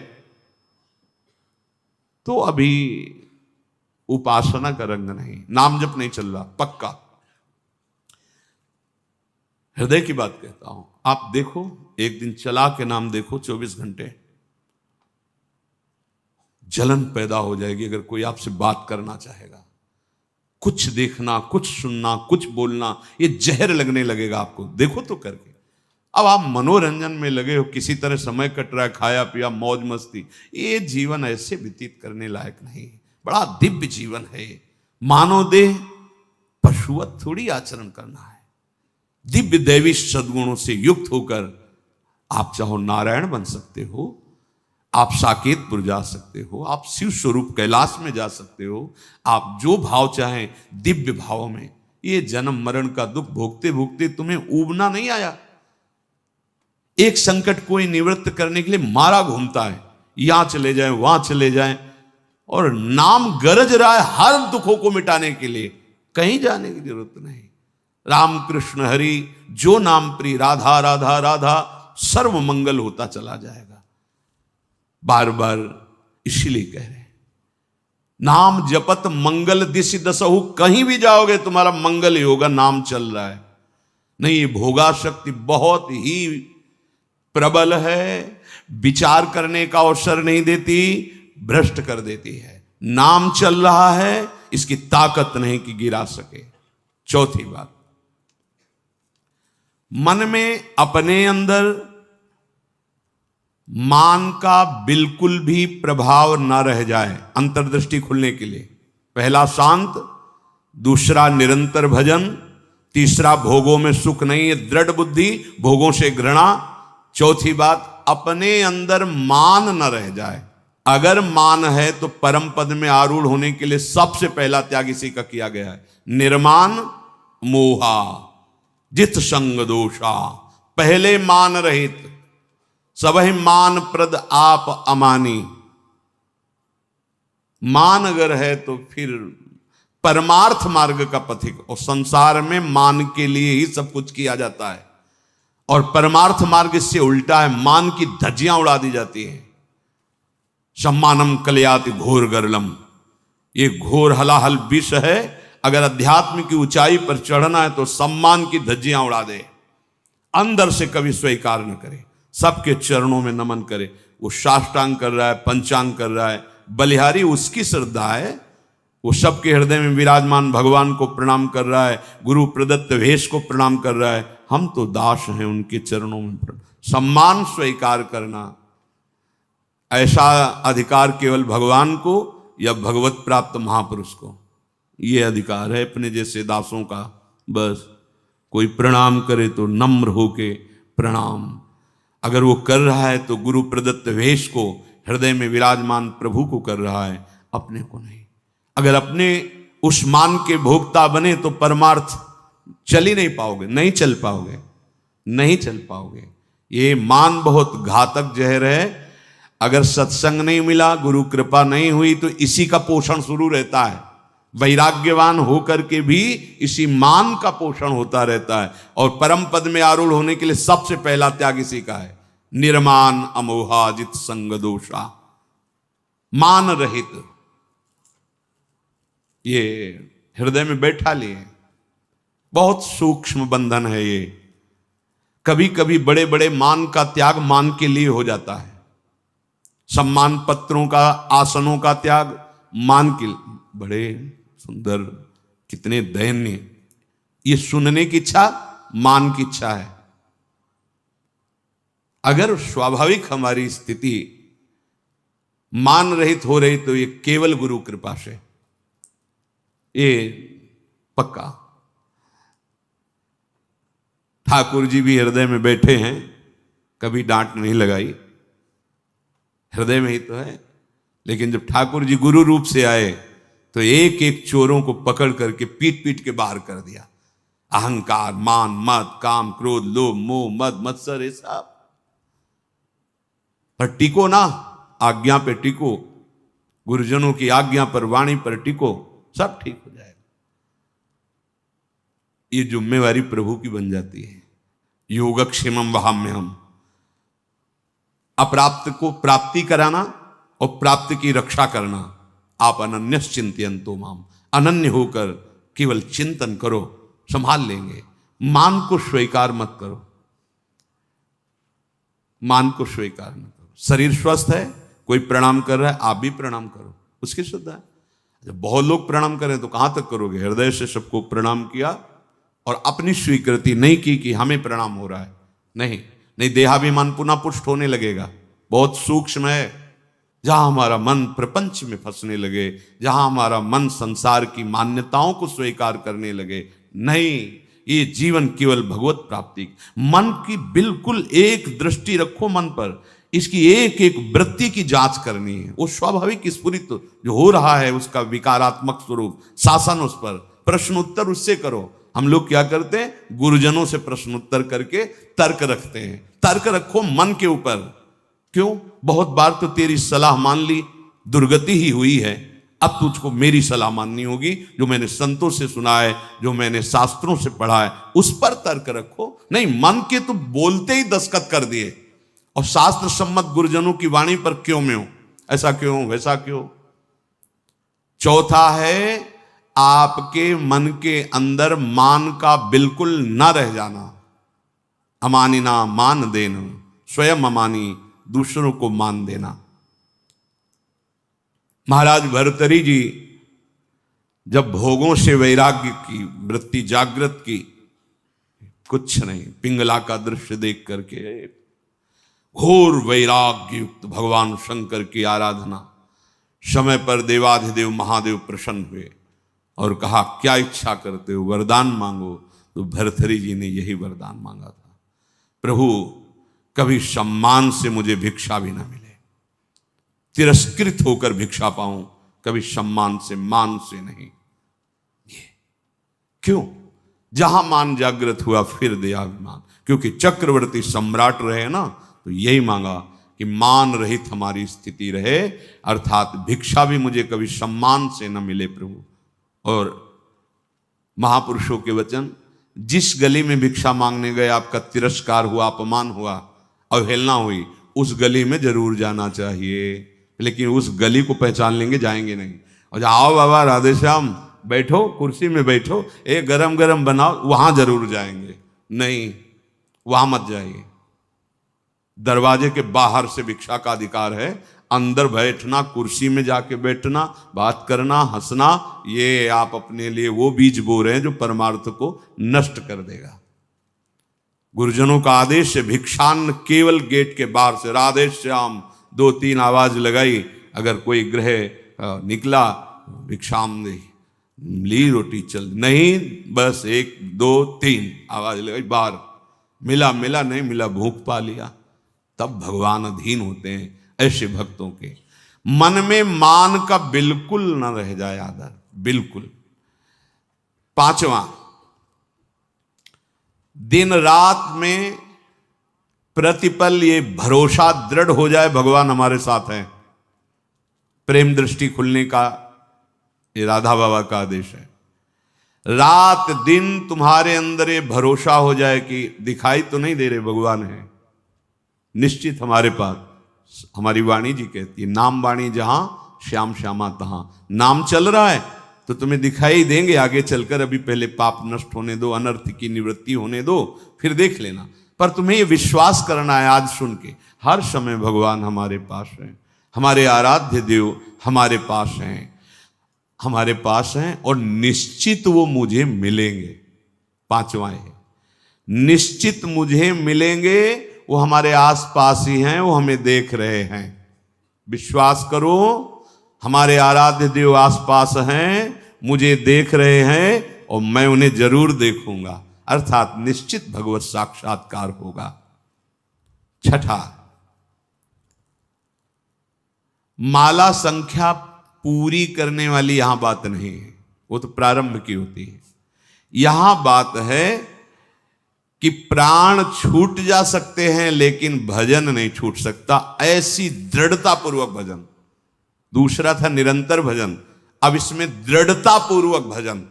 तो अभी उपासना का रंग नहीं, नाम जप नहीं चल रहा पक्का। हृदय की बात कहता हूं। आप देखो, एक दिन चला के नाम देखो, 24 घंटे जलन पैदा हो जाएगी अगर कोई आपसे बात करना चाहेगा। कुछ देखना, कुछ सुनना, कुछ बोलना, ये जहर लगने लगेगा आपको। देखो तो करके। अब आप मनोरंजन में लगे हो, किसी तरह समय कट रहा है, खाया पिया, मौज मस्ती, ये जीवन ऐसे व्यतीत करने लायक नहीं। बड़ा दिव्य जीवन है। मानव देह पशुवत थोड़ी आचरण करना है। दिव्य दैवी सद्गुणों से युक्त होकर आप चाहो नारायण बन सकते हो, आप साकेतपुर जा सकते हो, आप शिव स्वरूप कैलाश में जा सकते हो, आप जो भाव चाहें दिव्य भाव में। ये जन्म मरण का दुख भोगते भोगते तुम्हें ऊबना नहीं आया। एक संकट कोई निवृत्त करने के लिए मारा घूमता है, यहां चले जाएं, वहां चले जाएं, और नाम गरज रहा है हर दुखों को मिटाने के लिए। कहीं जाने की जरूरत नहीं। राम कृष्ण हरि जो नाम प्रिय, राधा राधा राधा, सर्व मंगल होता चला जाएगा। बार बार इसीलिए कह रहे हैं, नाम जपत मंगल दिशि दसहु। कहीं भी जाओगे तुम्हारा मंगल ही होगा, नाम चल रहा है। नहीं, ये भोगा शक्ति बहुत ही प्रबल है, विचार करने का अवसर नहीं देती, भ्रष्ट कर देती है। नाम चल रहा है, इसकी ताकत नहीं कि गिरा सके। चौथी बात, मन में अपने अंदर मान का बिल्कुल भी प्रभाव ना रह जाए। अंतर्दृष्टि खुलने के लिए पहला शांत, दूसरा निरंतर भजन, तीसरा भोगों में सुख नहीं है, दृढ़ बुद्धि, भोगों से घृणा। चौथी बात, अपने अंदर मान न रह जाए। अगर मान है तो परम पद में आरूढ़ होने के लिए सबसे पहला त्याग इसी का किया गया है। निर्मान मोहा जित संग दोषा। पहले मान रहित, सबहि मान प्रद आप अमानी। मान अगर है तो फिर परमार्थ मार्ग का पथिक। और संसार में मान के लिए ही सब कुछ किया जाता है, और परमार्थ मार्ग इससे उल्टा है। मान की धज्जियां उड़ा दी जाती हैं। सम्मानम कलयाति घोर गरलम, ये घोर हलाहल विष है। अगर अध्यात्म की ऊंचाई पर चढ़ना है तो सम्मान की धज्जियां उड़ा दे, अंदर से कभी स्वीकार न करे, सबके चरणों में नमन करे। वो साष्टांग कर रहा है, पंचांग कर रहा है, बलिहारी उसकी श्रद्धा है। वो सबके हृदय में विराजमान भगवान को प्रणाम कर रहा है, गुरु प्रदत्त वेश को प्रणाम कर रहा है। हम तो दास हैं उनके चरणों में। सम्मान स्वीकार करना, ऐसा अधिकार केवल भगवान को या भगवत प्राप्त महापुरुष को ये अधिकार है अपने जैसे दासों का। बस कोई प्रणाम करे तो नम्र होके प्रणाम। अगर वो कर रहा है तो गुरु प्रदत्त वेश को, हृदय में विराजमान प्रभु को कर रहा है, अपने को नहीं। अगर अपने उस मान के भोक्ता बने तो परमार्थ चल ही नहीं पाओगे, नहीं चल पाओगे, नहीं चल पाओगे। ये मान बहुत घातक जहर है। अगर सत्संग नहीं मिला, गुरु कृपा नहीं हुई, तो इसी का पोषण शुरू रहता है। वैराग्यवान होकर के भी इसी मान का पोषण होता रहता है। और परम पद में आरूढ़ होने के लिए सबसे पहला त्याग इसी का है। निर्मान अमोहा जित संग दोषा। मान रहित, ये हृदय में बैठा लिए। बहुत सूक्ष्म बंधन है ये। कभी कभी बड़े बड़े मान का त्याग मान के लिए हो जाता है। सम्मान पत्रों का, आसनों का त्याग मान के लिए। बड़े सुंदर, कितने दयनीय। ये सुनने की इच्छा मान की इच्छा है। अगर स्वाभाविक हमारी स्थिति मान रहित हो रही तो ये केवल गुरु कृपा से, ये पक्का। ठाकुर जी भी हृदय में बैठे हैं, कभी डांट नहीं लगाई, हृदय में ही तो है। लेकिन जब ठाकुर जी गुरु रूप से आए तो एक एक चोरों को पकड़ करके पीट पीट के बाहर कर दिया। अहंकार, मान, मद, काम, क्रोध, लोभ, मोह, मद, मत्सर, ये सब पर टिको ना, आज्ञा पे टिको, गुरुजनों की आज्ञा पर, वाणी पर टिको, सब ठीक हो जाएगा। ये जिम्मेवारी प्रभु की बन जाती है। योगक्षेमम वहाम्यहम्। अप्राप्त को प्राप्ति कराना और प्राप्त की रक्षा करना। आप अनन्यश्चिंतयन्तो माम, अनन्य होकर केवल चिंतन करो, संभाल लेंगे। मान को स्वीकार मत करो, मान को स्वीकार न करो। शरीर स्वस्थ है, कोई प्रणाम कर रहा है, आप भी प्रणाम करो, उसकी श्रद्धा है। जब बहुत लोग प्रणाम करें तो कहां तक करोगे? हृदय से सबको प्रणाम किया और अपनी स्वीकृति नहीं की कि हमें प्रणाम हो रहा है। नहीं नहीं, देहाभिमान पुनः पुष्ट होने लगेगा। बहुत सूक्ष्म है। जहां हमारा मन प्रपंच में फंसने लगे, जहां हमारा मन संसार की मान्यताओं को स्वीकार करने लगे, नहीं, ये जीवन केवल भगवत प्राप्ति। मन की बिल्कुल एक दृष्टि रखो मन पर, इसकी एक एक वृत्ति की जांच करनी है। वो स्वाभाविक स्फुरित जो हो रहा है उसका विकारात्मक स्वरूप, शासन उस पर, प्रश्न उत्तर उससे करो। हम लोग क्या करते हैं? गुरुजनों से प्रश्न उत्तर करके तर्क रखते हैं। तर्क रखो मन के ऊपर। क्यों? बहुत बार तो तेरी सलाह मान ली, दुर्गति ही हुई है, अब तुझको मेरी सलाह माननी होगी, जो मैंने संतों से सुना है, जो मैंने शास्त्रों से पढ़ा है, उस पर तर्क रखो। नहीं, मन के तो बोलते ही दस्तखत कर दिए और शास्त्र सम्मत गुरुजनों की वाणी पर क्यों में हो, ऐसा क्यों, वैसा क्यों। चौथा है आपके मन के अंदर मान का बिल्कुल ना रह जाना। अमानिना मान देना, स्वयं अमानी, दूसरों को मान देना। महाराज भर्तृहरि जी जब भोगों से वैराग्य की वृत्ति जागृत की, कुछ नहीं, पिंगला का दृश्य देख करके घोर वैराग्य युक्त भगवान शंकर की आराधना, समय पर देवाधिदेव महादेव प्रसन्न हुए और कहा क्या इच्छा करते हो, वरदान मांगो। तो भर्तृहरि जी ने यही वरदान मांगा था, प्रभु कभी सम्मान से मुझे भिक्षा भी ना मिले, तिरस्कृत होकर भिक्षा पाऊं, कभी सम्मान से, मान से नहीं। ये क्यों? जहां मान जागृत हुआ फिर देहाभिमान, क्योंकि चक्रवर्ती सम्राट रहे ना, तो यही मांगा कि मान रहित हमारी स्थिति रहे, अर्थात भिक्षा भी मुझे कभी सम्मान से न मिले प्रभु। और महापुरुषों के वचन, जिस गली में भिक्षा मांगने गए आपका तिरस्कार हुआ, अपमान हुआ, अवहेलना हुई, उस गली में जरूर जाना चाहिए। लेकिन उस गली को पहचान लेंगे, जाएंगे नहीं। और आओ बाबा राधे श्याम, बैठो कुर्सी में बैठो, एक गरम गरम बनाओ, वहां जरूर जाएंगे। नहीं, वहां मत जाइए। दरवाजे के बाहर से भिक्षा का अधिकार है, अंदर बैठना, कुर्सी में जाके बैठना, बात करना, हंसना, ये आप अपने लिए वो बीज बो रहे हैं जो परमार्थ को नष्ट कर देगा। गुरुजनों का आदेश है, भिक्षान्न केवल गेट के बाहर से, राधे श्याम 2-3 आवाज लगाई, अगर कोई ग्रह निकला भिक्षाम दे, ली रोटी चल, नहीं बस 1 2 3 आवाज लगाई, बाहर मिला मिला, नहीं मिला भूख पा लिया। तब भगवान अधीन होते हैं ऐसे भक्तों के। मन में मान का बिल्कुल न रह जाए आदर, बिल्कुल। 5वां, दिन रात में प्रतिपल ये भरोसा दृढ़ हो जाए भगवान हमारे साथ हैं। प्रेम दृष्टि खुलने का ये राधा बाबा का आदेश है। रात दिन तुम्हारे अंदर ये भरोसा हो जाए कि दिखाई तो नहीं दे रहे, भगवान है निश्चित हमारे पास। हमारी वाणी जी कहती है, नाम वाणी जहां श्याम श्यामा तहां। नाम चल रहा है तो तुम्हें दिखाई देंगे आगे चलकर, अभी पहले पाप नष्ट होने दो, अनर्थ की निवृत्ति होने दो, फिर देख लेना। पर तुम्हें ये विश्वास करना है आज सुन के, हर समय भगवान हमारे पास हैं, हमारे आराध्य देव हमारे पास हैं, हमारे पास हैं और निश्चित वो मुझे मिलेंगे। 5वां है, निश्चित मुझे मिलेंगे, वो हमारे आसपास ही हैं, वो हमें देख रहे हैं। विश्वास करो, हमारे आराध्य देव आसपास हैं, मुझे देख रहे हैं और मैं उन्हें जरूर देखूंगा, अर्थात निश्चित भगवत साक्षात्कार होगा। 6, माला संख्या पूरी करने वाली यहां बात नहीं है, वो तो प्रारंभ की होती है। यहां बात है कि प्राण छूट जा सकते हैं लेकिन भजन नहीं छूट सकता, ऐसी दृढ़ता पूर्वक भजन। दूसरा था निरंतर भजन, अब इसमें दृढ़ता पूर्वक भजन।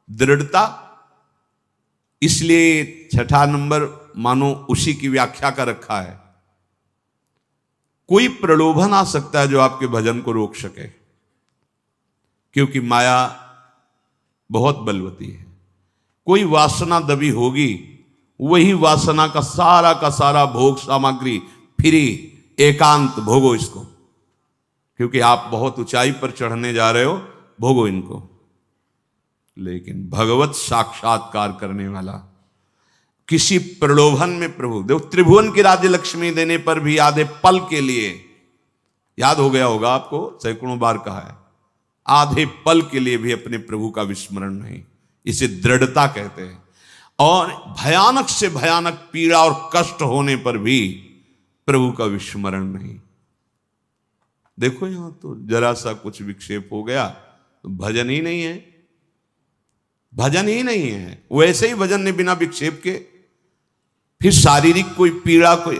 दृढ़ता इसलिए 6 नंबर मानो उसी की व्याख्या का रखा है। कोई प्रलोभन आ सकता है जो आपके भजन को रोक सके, क्योंकि माया बहुत बलवती है। कोई वासना दबी होगी, वही वासना का सारा भोग सामग्री फ्री, एकांत भोगो इसको, क्योंकि आप बहुत ऊंचाई पर चढ़ने जा रहे हो, भोगो इनको। लेकिन भगवत साक्षात्कार करने वाला किसी प्रलोभन में प्रभु देखो, त्रिभुवन की राज्य लक्ष्मी देने पर भी आधे पल के लिए, याद हो गया होगा आपको, सैकड़ों बार कहा है, आधे पल के लिए भी अपने प्रभु का विस्मरण नहीं। इसे दृढ़ता कहते हैं। और भयानक से भयानक पीड़ा और कष्ट होने पर भी प्रभु का विस्मरण नहीं। देखो यहां तो जरा सा कुछ विक्षेप हो गया तो भजन ही नहीं है, भजन ही नहीं है। वैसे ही भजन ने बिना विक्षेप के, फिर शारीरिक कोई पीड़ा, कोई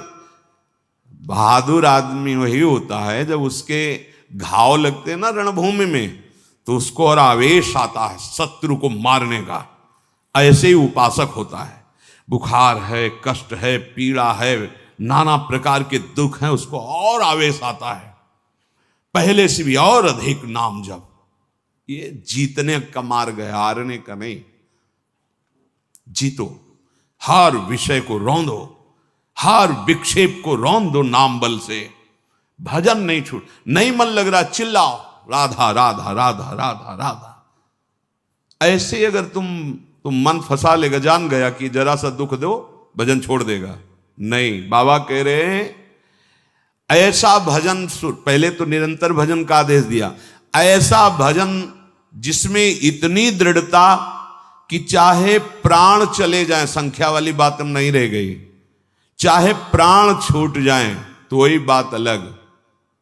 बहादुर आदमी वही होता है जब उसके घाव लगते हैं ना रणभूमि में, तो उसको और आवेश आता है शत्रु को मारने का। ऐसे ही उपासक होता है, बुखार है, कष्ट है, पीड़ा है, नाना प्रकार के दुख हैं, उसको और आवेश आता है, पहले से भी और अधिक नाम जप। ये जीतने का मार्ग है, हारने का नहीं। जीतो, हर विषय को रौंदो, हर विक्षेप को रौंद दो नाम बल से। भजन नहीं छूट, नहीं मन लग रहा चिल्लाओ राधा राधा राधा राधा राधा। ऐसे अगर तुम मन फंसा लेगा, जान गया कि जरा सा दुख दो भजन छोड़ देगा। नहीं, बाबा कह रहे हैं ऐसा भजन सुर, पहले तो निरंतर भजन का आदेश दिया, ऐसा भजन जिसमें इतनी दृढ़ता कि चाहे प्राण चले जाएं, संख्या वाली बात हम नहीं रह गई, चाहे प्राण छूट जाएं तो वही बात अलग।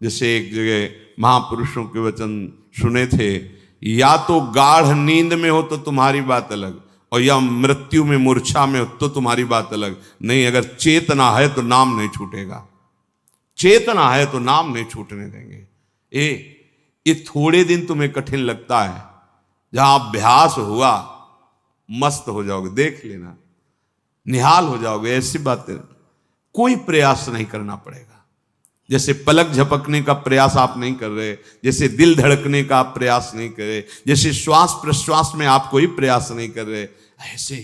जैसे एक जगह महापुरुषों के वचन सुने थे, या तो गाढ़ नींद में हो तो तुम्हारी बात अलग, और या मृत्यु में मूर्छा में हो तो तुम्हारी बात अलग। नहीं, अगर चेतना है तो नाम नहीं छूटेगा, चेतना है तो नाम नहीं छूटने देंगे। ये थोड़े दिन तुम्हें कठिन लगता है, जहां अभ्यास हुआ मस्त हो जाओगे, देख लेना, निहाल हो जाओगे। ऐसी बातें कोई प्रयास नहीं करना पड़ेगा। जैसे पलक झपकने का प्रयास आप नहीं कर रहे, जैसे दिल धड़कने का आप प्रयास नहीं कर रहे, जैसे श्वास प्रश्वास में आप कोई प्रयास नहीं कर रहे, ऐसे।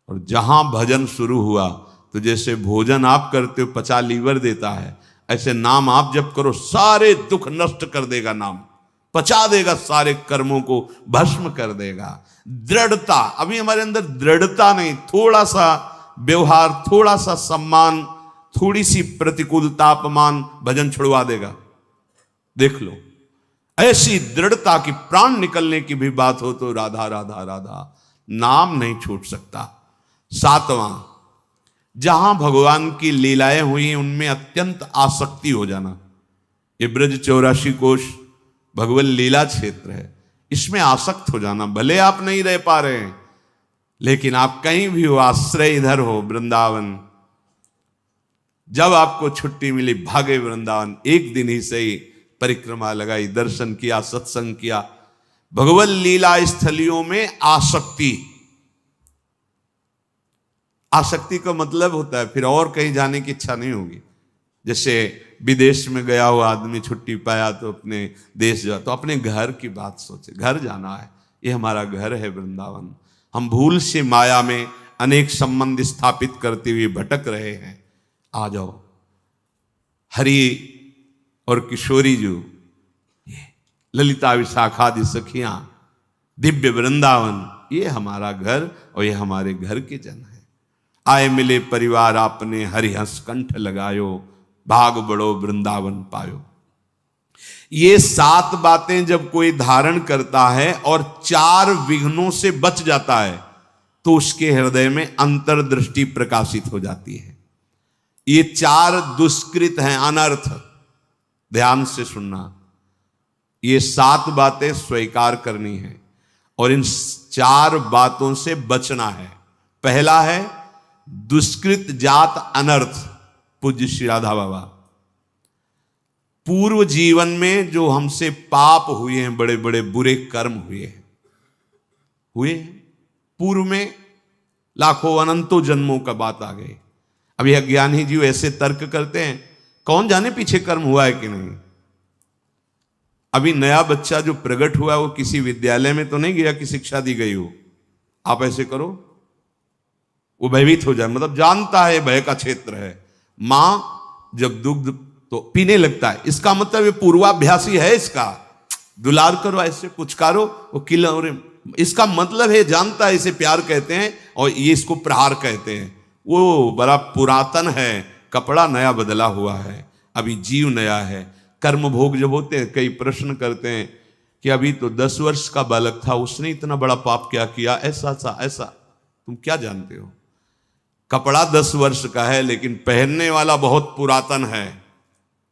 और जहां भजन शुरू हुआ तो जैसे भोजन आप करते हो पचा लीवर देता है, ऐसे नाम आप जब करो सारे दुख नष्ट कर देगा, नाम पचा देगा, सारे कर्मों को भस्म कर देगा। दृढ़ता, अभी हमारे अंदर दृढ़ता नहीं, थोड़ा सा व्यवहार, थोड़ा सा सम्मान, थोड़ी सी प्रतिकूलता, अपमान भजन छुड़वा देगा। देख लो, ऐसी दृढ़ता की प्राण निकलने की भी बात हो तो राधा राधा राधा, नाम नहीं छूट सकता। सातवां, जहां भगवान की लीलाएं हुई उनमें अत्यंत आसक्ति हो जाना। ये ब्रज 84 कोश भगवत लीला क्षेत्र है, इसमें आसक्त हो जाना। भले आप नहीं रह पा रहे हैं, लेकिन आप कहीं भी हो, आश्रय इधर हो वृंदावन, जब आपको छुट्टी मिली भागे वृंदावन, एक दिन ही सही परिक्रमा लगाई, दर्शन किया, सत्संग किया। भगवत लीला स्थलियों में आसक्ति, आसक्ति का मतलब होता है फिर और कहीं जाने की इच्छा नहीं होगी। जैसे विदेश में गया हुआ आदमी छुट्टी पाया तो अपने देश जा, तो अपने घर की बात सोचे, घर जाना है, ये हमारा घर है वृंदावन। हम भूल से माया में अनेक संबंध स्थापित करते हुए भटक रहे हैं। आ जाओ, हरि और किशोरी जो ललिता विशाखादि सखियां, दिव्य वृंदावन, ये हमारा घर और ये हमारे घर के जन है। आए मिले परिवार आपने, हरि हंस कंठ लगायो, भाग बड़ो वृंदावन पायो। ये 7 बातें जब कोई धारण करता है और 4 विघ्नों से बच जाता है तो उसके हृदय में अंतर्दृष्टि प्रकाशित हो जाती है। ये 4 दुष्कृत हैं, अनर्थ, ध्यान से सुनना। ये 7 बातें स्वीकार करनी है और इन 4 बातों से बचना है। पहला है दुष्कृत जात अनर्थ। पूज्य श्री राधा बाबा, पूर्व जीवन में जो हमसे पाप हुए हैं, बड़े बड़े बुरे कर्म हुए पूर्व में लाखों अनंतों जन्मों का बात आ गई। अभी अज्ञानी जीव ऐसे तर्क करते हैं, कौन जाने पीछे कर्म हुआ है कि नहीं। अभी नया बच्चा जो प्रकट हुआ वो किसी विद्यालय में तो नहीं गया कि शिक्षा दी गई हो, आप ऐसे करो वो भयभीत हो जाए, मतलब जानता है भय का क्षेत्र है। मां जब दुग्ध तो पीने लगता है, इसका मतलब ये पूर्वाभ्यासी है इसका, दुलार करो, ऐसे पुचकारो, वो किलौरे। इसका मतलब है, जानता है इसे प्यार कहते हैं और ये इसको प्रहार कहते हैं। वो बड़ा पुरातन है, कपड़ा नया बदला हुआ है, अभी जीव नया है। कर्म भोग जब होते हैं, कई प्रश्न करते हैं कि अभी तो 10 वर्ष का बालक था, उसने इतना बड़ा पाप क्या किया, ऐसा। तुम क्या जानते हो? कपड़ा 10 वर्ष का है, लेकिन पहनने वाला बहुत पुरातन है।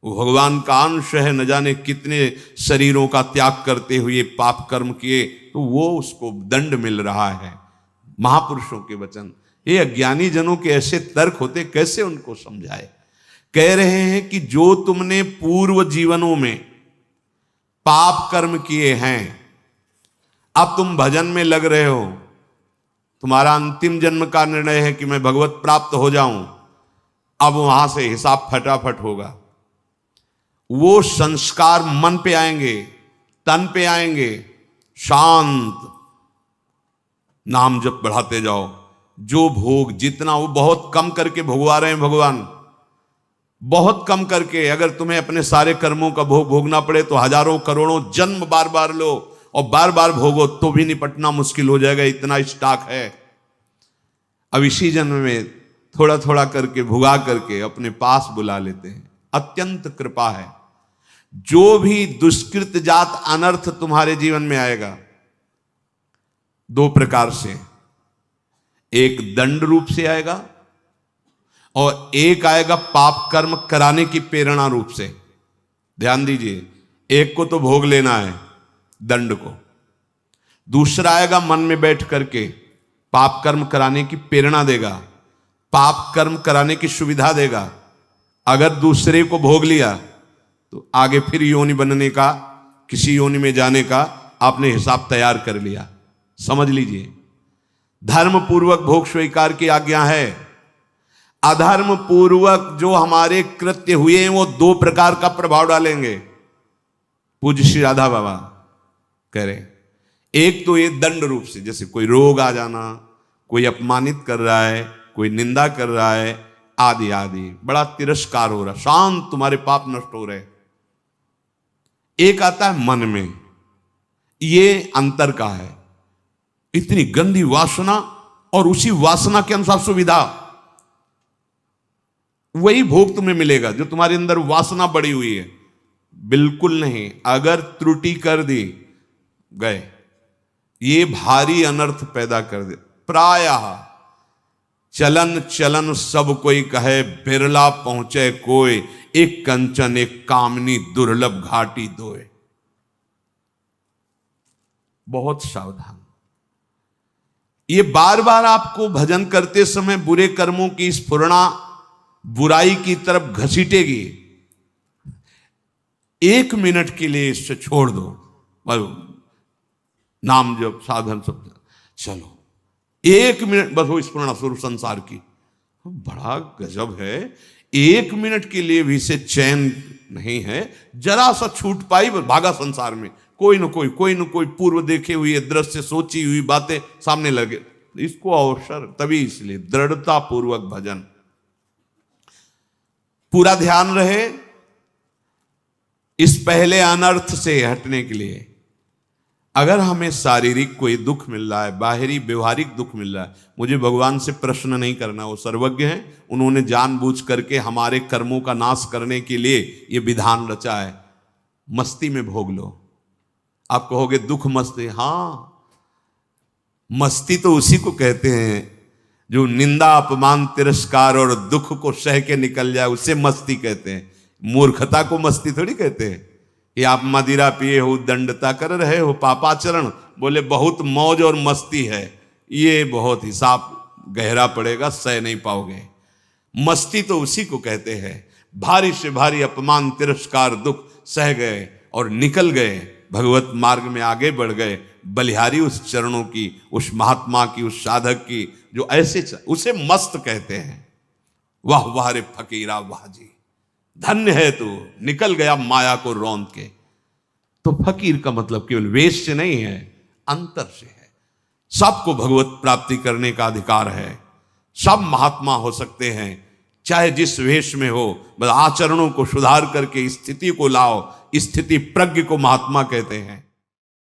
वो भगवान का अंश है, न जाने कितने शरीरों का त्याग करते हुए पाप कर्म किए, तो वो उसको दंड मिल रहा है। महापुरुषों के वचन, ये अज्ञानी जनों के ऐसे तर्क होते, कैसे उनको समझाए। कह रहे हैं कि जो तुमने पूर्व जीवनों में पाप कर्म किए हैं, अब तुम भजन में लग रहे हो, तुम्हारा अंतिम जन्म का निर्णय है कि मैं भगवत प्राप्त हो जाऊं, अब वहां से हिसाब फटाफट होगा। वो संस्कार मन पे आएंगे, तन पे आएंगे, शांत नाम जप बढ़ाते जाओ। जो भोग जितना, वो बहुत कम करके भोगवा रहे हैं भगवान, बहुत कम करके। अगर तुम्हें अपने सारे कर्मों का भोग भोगना पड़े तो हजारों करोड़ों जन्म बार बार लो और बार बार भोगो, तो भी निपटना मुश्किल हो जाएगा, इतना स्टॉक है। अब इसी जन्म में थोड़ा थोड़ा करके भुगा करके अपने पास बुला लेते हैं। अत्यंत कृपा है। जो भी दुष्कृत जात अनर्थ तुम्हारे जीवन में आएगा, 2 प्रकार से, एक दंड रूप से आएगा और एक आएगा पाप कर्म कराने की प्रेरणा रूप से। ध्यान दीजिए, एक को तो भोग लेना है, दंड को। दूसरा आएगा मन में बैठ करके पाप कर्म कराने की प्रेरणा देगा, पाप कर्म कराने की सुविधा देगा। अगर दूसरे को भोग लिया तो आगे फिर योनि बनने का, किसी योनि में जाने का आपने हिसाब तैयार कर लिया। समझ लीजिए, धर्म पूर्वक भोग स्वीकार की आज्ञा है। अधर्म पूर्वक जो हमारे कृत्य हुए हैं, वो 2 प्रकार का प्रभाव डालेंगे। पूज्य श्री राधा बाबा कह रहे, एक तो ये दंड रूप से, जैसे कोई रोग आ जाना, कोई अपमानित कर रहा है, कोई निंदा कर रहा है, आदि आदि, बड़ा तिरस्कार हो रहा, शांत तुम्हारे पाप नष्ट हो रहे। एक आता है मन में, ये अंतर का है, इतनी गंदी वासना और उसी वासना के अनुसार सुविधा, वही भोग तुम्हें मिलेगा जो तुम्हारे अंदर वासना बढ़ी हुई है। बिल्कुल नहीं, अगर त्रुटि कर दी गए, ये भारी अनर्थ पैदा कर दे। प्रायः चलन चलन सब कोई कहे, बिरला पहुंचे कोई, एक कंचन एक कामनी दुर्लभ घाटी दोए। बहुत सावधान। ये बार बार आपको भजन करते समय बुरे कर्मों की स्फुरणा बुराई की तरफ घसीटेगी। 1 मिनट के लिए इससे छोड़ दो, नाम जप साधन सब चलो, 1 मिनट बस हो स्फुरणा स्वरूप संसार की। बड़ा गजब है, 1 मिनट के लिए भी से चैन नहीं है। जरा सा छूट पाई, भागा संसार में, कोई न कोई पूर्व देखे हुए दृश्य, सोची हुई बातें सामने लगे। इसको अवसर, तभी इसलिए दृढ़ता पूर्वक भजन, पूरा ध्यान रहे इस पहले अनर्थ से हटने के लिए। अगर हमें शारीरिक कोई दुख मिल रहा है, बाहरी व्यवहारिक दुख मिल रहा है, मुझे भगवान से प्रश्न नहीं करना, वो सर्वज्ञ हैं। उन्होंने जानबूझ करके हमारे कर्मों का नाश करने के लिए ये विधान रचा है। मस्ती में भोग लो। आप कहोगे दुख मस्ती, हाँ, मस्ती तो उसी को कहते हैं जो निंदा अपमान तिरस्कार और दुख को सह के निकल जाए, उसे मस्ती कहते हैं। मूर्खता को मस्ती थोड़ी कहते हैं। कि आप मदिरा पिए हो, दंडता कर रहे हो, पापाचरण, बोले बहुत मौज और मस्ती है, ये बहुत हिसाब गहरा पड़ेगा, सह नहीं पाओगे। मस्ती तो उसी को कहते हैं। भारी से भारी अपमान तिरस्कार दुख सह गए और निकल गए, भगवत मार्ग में आगे बढ़ गए, बलिहारी उस चरणों की, उस महात्मा की, उस साधक की, जो ऐसे उसे मस्त कहते हैं। वाह वाह रे फकीरा वाह जी, धन्य है तू, निकल गया माया को रौंद के। तो फकीर का मतलब केवल वेश से नहीं है, अंतर से है। सबको भगवत प्राप्ति करने का अधिकार है, सब महात्मा हो सकते हैं, चाहे जिस वेश में हो, बस आचरणों को सुधार करके स्थिति को लाओ। स्थिति प्रज्ञ को महात्मा कहते हैं।